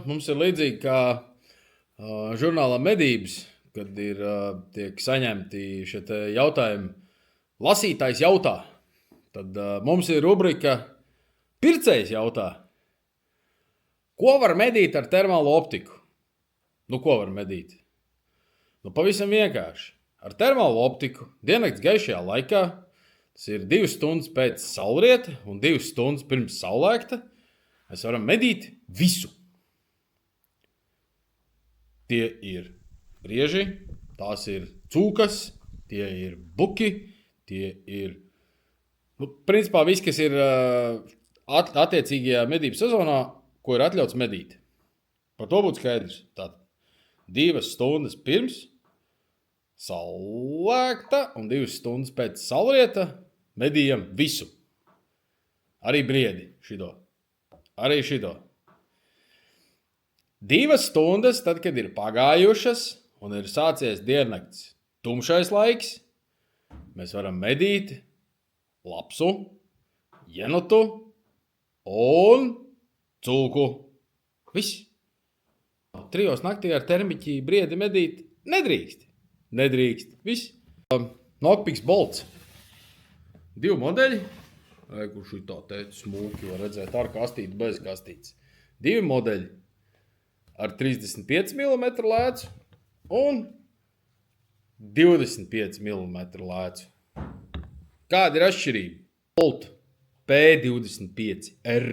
mums ir līdzīgi kā žurnālā Medības, kad tiek saņemti šie jautājumi. Lasītājs jautā. Tad mums ir rubrika Pircējs jautā. Ko var medīt ar termālo optiku? Ko var medīt? Pavisam vienkārši. Ar termālo optiku diennakts gaišajā laikā, tas ir 2 stundas pēc saulrieta un 2 stundas pirms saulēkta, mēs varam medīt visu. Tie ir brieži, tās ir cūkas, tie ir buki, tie ir, principā viss, kas ir attiecīgajā medību sezonā, ko ir atļauts medīt. Par to būtu skaidrs. Tātad 2 stundas pirms saulēkta un 2 stundas pēc saulrieta medījam visu. Arī briedi šito. Arī šito. 2 stundas, tad, kad ir pagājušas un ir sācies diennakts tumšais laiks, mēs varam medīt lapsu, jenotu un cūku. Viss. 3 naktī ar termiķi briedi medīt nedrīkst. Viss. Knockpicks bolts. 2 modeļi. Kurš ir tā smūki var redzēt ar kastīti, bez kastītes. 2 modeļi. Ar 35 mm lēcu un 25 mm lēcu. Kāda ir atšķirība? Bolt P25R.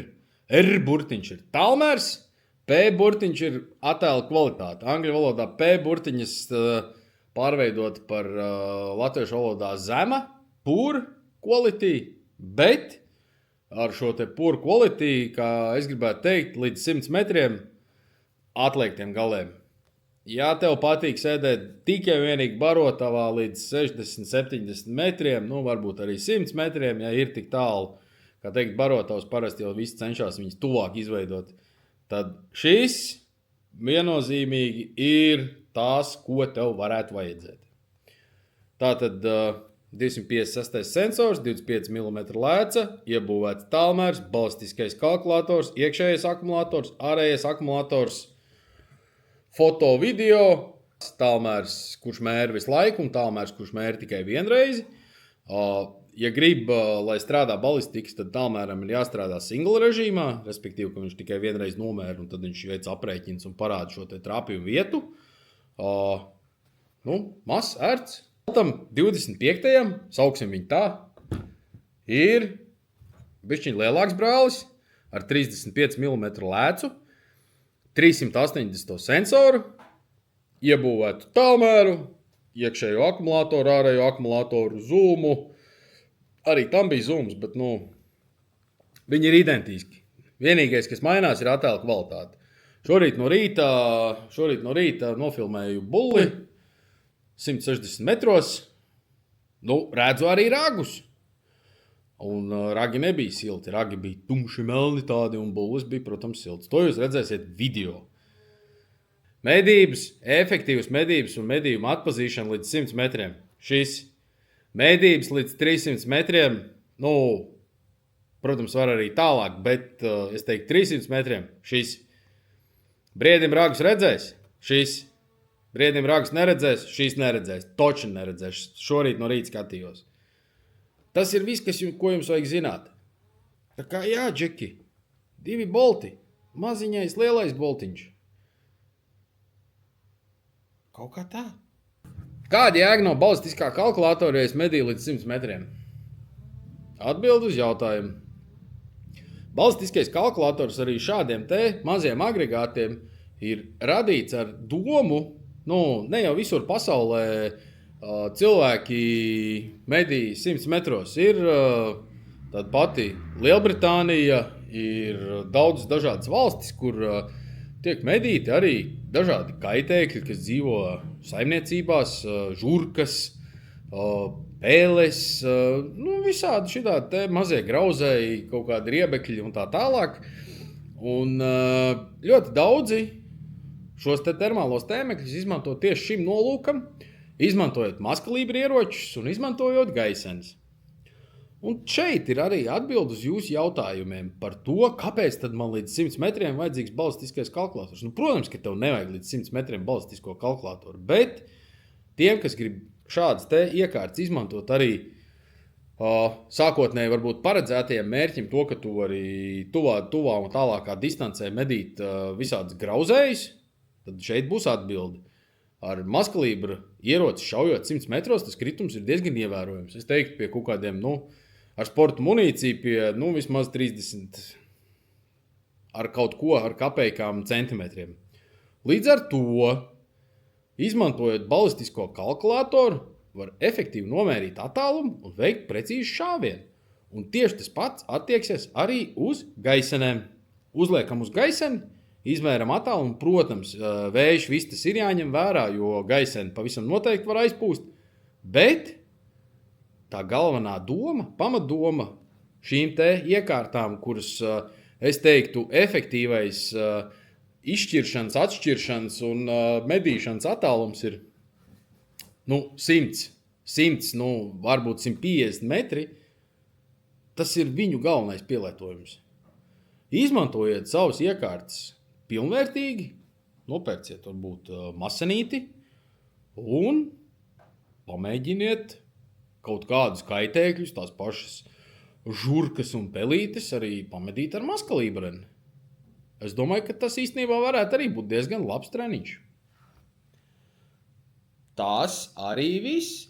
R burtiņš ir tālmērs, P burtiņš ir attēla kvalitāte. Angļu valodā P burtiņas pārveidot par latviešu valodā zema, poor quality, bet ar šo te poor quality, kā es gribētu teikt, līdz 100 metriem atliektiem galiem. Ja tev patīk sēdēt tikai vienīgi barotavā līdz 60-70 metriem, varbūt arī 100 metriem, ja ir tik tālu, kā teikt, barotavas parasti jau visi cenšas viņus tuvāk izveidot, tad šis viennozīmīgi ir tās, ko tev varētu vajadzēt. Tātad 256 sensors, 25 mm lēca, iebūvēts tālmērs, balistiskais kalkulators, iekšējais akumulators, ārējais akumulators, foto, video, tālmērs, kurš mēra visu laiku, un tālmērs, kurš mēra tikai vienreizi. Ja grib, lai strādā balistikas, tad tālmēram ir jāstrādā single režīmā, respektīvi, ka viņš tikai vienreiz nomēra, un tad viņš veic aprēķins un parāda šo te trāpījumu vietu. Mazs ērts. Tam 25. sauksim viņu tā, ir bišķiņ lielāks brālis ar 35 mm lēcu, 380 sensoru, iebūvētu tālmēru, iekšējo akumulātoru, ārējo akumulātoru, zoomu. Arī tam bija zooms, bet viņi ir identiski. Vienīgais, kas mainās, ir attēla kvalitāte. Šorīt no rīta nofilmēju bulli 160 metros. Redzu arī ragus. Un ragi nebija silti, ragi bija tumši melni tādi, un bullis bija, protams, silts. To jūs redzēsiet video. Medības, efektīvas medības un medījumu atpazīšana līdz 100 metriem. Šis medības līdz 300 metriem, protams, var arī tālāk, bet es teiktu 300 metriem. Šis briedim ragus redzēs, šis briedim ragus neredzēs, šis neredzēs, toči neredzēs. Šorīt no rīta skatījos. Tas ir viss, ko jums vajag zināt. Tā kā jā, džeki, 2 bolti, maziņais, lielais boltiņš. Kaut kā tā. Kāda jēga no balistiskā kalkulatora, ja es medīju līdz 100 metriem? Atbild uz jautājumu. Balistiskais kalkulators arī šādiem te maziem agregātiem ir radīts ar domu, ne jau visur pasaulē cilvēki medī 100 metros. Ir tāda pati Lielbritānija, ir daudz dažādas valstis, kur tiek medīti arī dažādi kaitēkļi, kas dzīvo saimniecībās, žurkas, pēles, visādi šitādi te mazie grauzēji, kaut kādi riebekļi un tā tālāk. Un ļoti daudzi šos te termālos tēmekļus izmanto tieši šim nolūkam, izmantojot mazkalibra ieročus un izmantojot gaisenes. Un šeit ir arī atbild uz jūsu jautājumiem par to, kāpēc tad man līdz 100 metriem vajadzīgs balistiskais kalkulators. Nu, protams, ka tev nevajag līdz 100 metriem balistisko kalkulatoru, bet tiem, kas grib šādas te iekārtas izmantot arī sākotnēji varbūt paredzētajiem mērķim, to, ka tu vari tuvā un tālākā distancē medīt visādas grauzējas, tad šeit būs atbildi. Ar mazkalibra ieroci šaujot 100 metros, tas kritums ir diezgan ievērojams. Es teiktu, pie kaut kādiem, ar sporta munīciju pie, vismaz 30 ar kaut ko, ar kapeikām centimetriem. Līdz ar to, izmantojot balistisko kalkulatoru, var efektīvi nomērīt attālumu un veikt precīzu šāvienu. Un tieši tas pats attieksies arī uz gaisenēm. Uzliekam uz gaiseni, izmēram attālumu, protams, vējš viss tas ir jāņem vērā, jo gaiseni pavisam noteikti var aizpūst, bet tā galvenā doma, pamatdoma šīm te iekārtām, kuras, es teiktu, efektīvais izšķiršanas, atšķiršanas un medīšanas attālums ir 100, varbūt 150 metri. Tas ir viņu galvenais pielietojums. Izmantojiet savus iekārtas pilnvērtīgi, nopērciet varbūt masenīti un pamēģiniet kaut kādus kaitēkļus, tās pašas žurkas un pelītes arī pamedīt ar mazkalibreni. Es domāju, ka tas īstenībā varētu arī būt diezgan labs treniņš. Tas arī viss.